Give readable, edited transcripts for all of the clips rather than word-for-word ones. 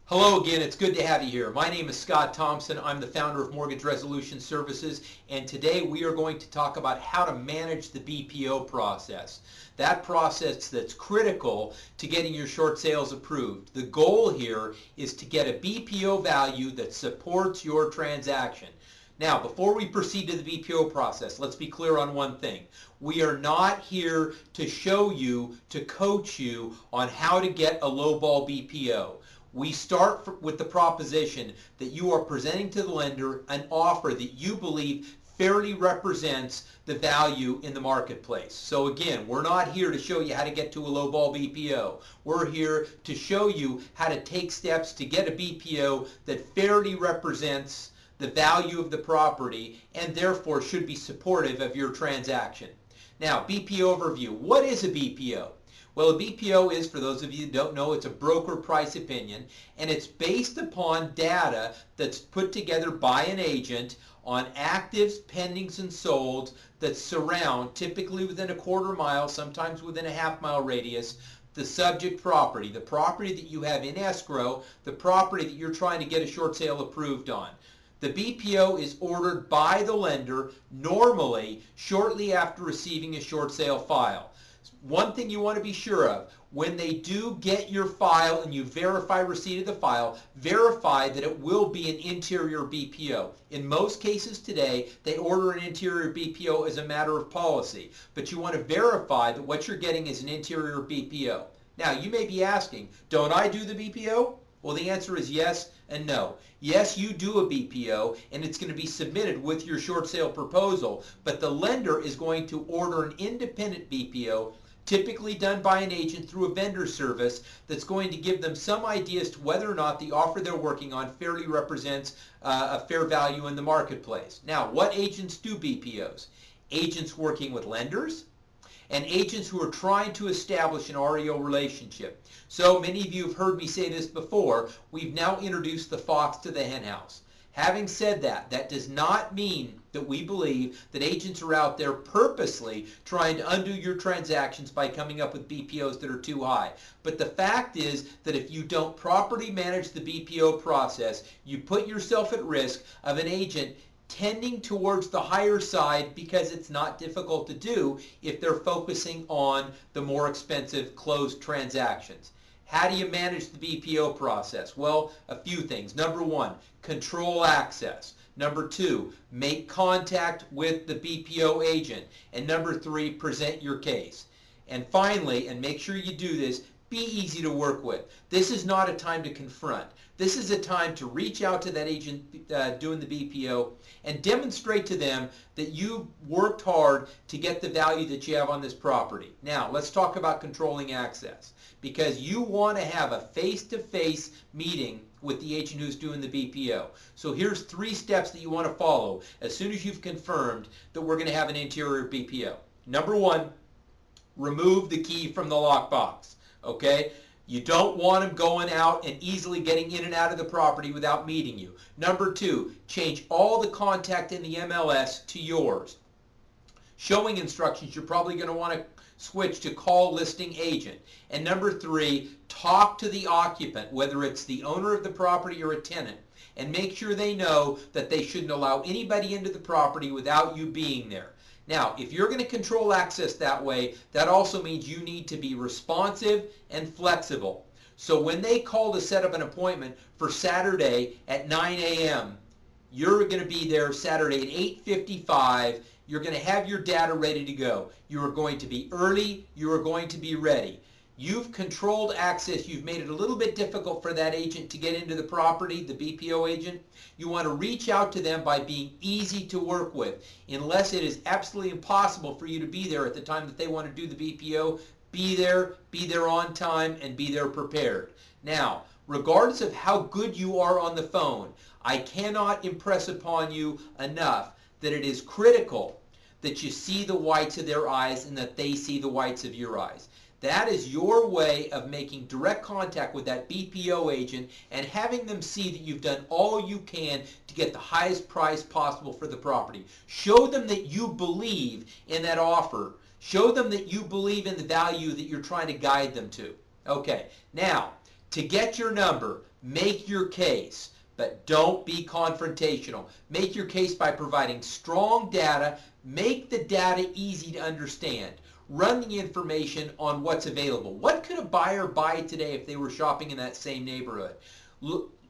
Hello again, it's good to have you here. My name is Scott Thompson. I'm the founder of Mortgage Resolution Services, and today we are going to talk about how to manage the BPO process. That process that's critical to getting your short sales approved. The goal here is to get a BPO value that supports your transaction. Now, before we proceed to the BPO process, let's be clear on one thing. We are not here to show you, to coach you on how to get a lowball BPO. We start with the proposition that you are presenting to the lender an offer that you believe fairly represents the value in the marketplace. So again, we're not here to show you how to get to a lowball BPO. We're here to show you how to take steps to get a BPO that fairly represents the value of the property and therefore should be supportive of your transaction. Now, BPO overview. What is a BPO? Well, a BPO is, for those of you that don't know, it's a broker price opinion, and it's based upon data that's put together by an agent on actives, pendings, and solds that surround, typically within a quarter mile, sometimes within a half-mile radius, the subject property, the property that you have in escrow, the property that you're trying to get a short sale approved on. The BPO is ordered by the lender normally shortly after receiving a short sale file. One thing you want to be sure of, when they do get your file and you verify receipt of the file, verify that it will be an interior BPO. In most cases today, they order an interior BPO as a matter of policy, but you want to verify that what you're getting is an interior BPO. Now, you may be asking, don't I do the BPO? Well, the answer is yes and no. Yes, you do a BPO, and it's going to be submitted with your short sale proposal, but the lender is going to order an independent BPO, typically done by an agent through a vendor service, that's going to give them some idea as to whether or not the offer they're working on fairly represents a fair value in the marketplace. Now, what agents do BPOs? Agents working with lenders and agents who are trying to establish an REO relationship. So many of you have heard me say this before, we've now introduced the fox to the henhouse. Having said that, that does not mean that we believe that agents are out there purposely trying to undo your transactions by coming up with BPOs that are too high. But the fact is that if you don't properly manage the BPO process, you put yourself at risk of an agent tending towards the higher side because it's not difficult to do if they're focusing on the more expensive closed transactions. How do you manage the BPO process? Well, a few things. Number one, control access. Number two, make contact with the BPO agent. And number three, present your case. And finally, and make sure you do this, be easy to work with. This is not a time to confront. This is a time to reach out to that agent doing the BPO and demonstrate to them that you worked hard to get the value that you have on this property. Now, let's talk about controlling access, because you want to have a face-to-face meeting with the agent who's doing the BPO. So here's 3 steps that you want to follow as soon as you've confirmed that we're going to have an interior BPO. Number 1, remove the key from the lockbox. Okay? You don't want them going out and easily getting in and out of the property without meeting you. Number 2, change all the contact in the MLS to yours. Showing instructions, you're probably going to want to switch to call listing agent. And number 3, talk to the occupant, whether it's the owner of the property or a tenant, and make sure they know that they shouldn't allow anybody into the property without you being there. Now, if you're going to control access that way, that also means you need to be responsive and flexible. So when they call to set up an appointment for Saturday at 9 a.m., you're going to be there Saturday at 8:55. You're going to have your data ready to go. You are going to be early. You are going to be ready. You've controlled access. You've made it a little bit difficult for that agent to get into the property, the BPO agent. You want to reach out to them by being easy to work with. Unless it is absolutely impossible for you to be there at the time that they want to do the BPO, be there on time, and be there prepared. Now, regardless of how good you are on the phone, I cannot impress upon you enough that it is critical that you see the whites of their eyes and that they see the whites of your eyes. That is your way of making direct contact with that BPO agent and having them see that you've done all you can to get the highest price possible for the property. Show them that you believe in that offer. Show them that you believe in the value that you're trying to guide them to. Okay, now To get your number, make your case, but don't be confrontational. Make your case by providing strong data. Make the data easy to understand. Run the information on what's available. What could a buyer buy today if they were shopping in that same neighborhood?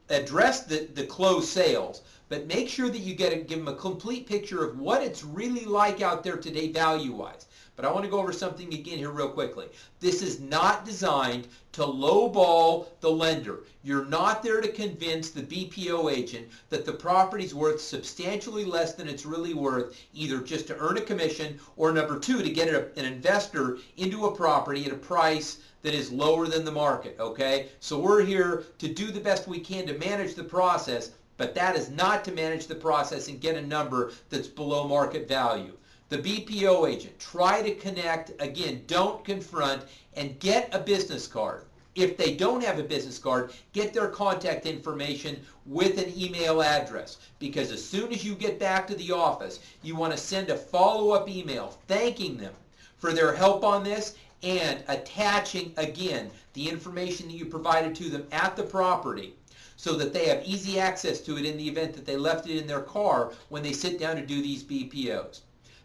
Address the closed sales, but make sure that you give them a complete picture of what it's really like out there today value-wise. But I want to go over something again here real quickly. This is not designed to lowball the lender. You're not there to convince the BPO agent that the property's worth substantially less than it's really worth, either just to earn a commission or number two, to get an investor into a property at a price that is lower than the market, okay? So we're here to do the best we can to manage the process, but that is not to manage the process and get a number that's below market value. The BPO agent, try to connect, again, don't confront, and get a business card. If they don't have a business card, get their contact information with an email address, because as soon as you get back to the office, you want to send a follow-up email thanking them for their help on this and attaching, again, the information that you provided to them at the property so that they have easy access to it in the event that they left it in their car when they sit down to do these BPOs.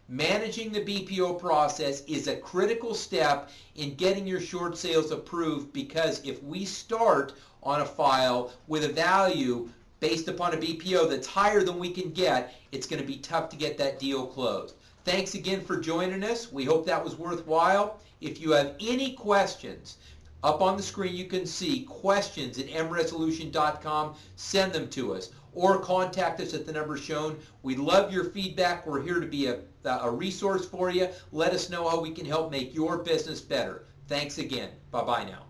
Managing the BPO process is a critical step in getting your short sales approved, because if we start on a file with a value based upon a BPO that's higher than we can get, it's going to be tough to get that deal closed. Thanks again for joining us. We hope that was worthwhile. If you have any questions, up on the screen you can see questions@mresolution.com. Send them to us or contact us at the number shown. We love your feedback. We're here to be a resource for you. Let us know how we can help make your business better. Thanks again. Bye-bye now.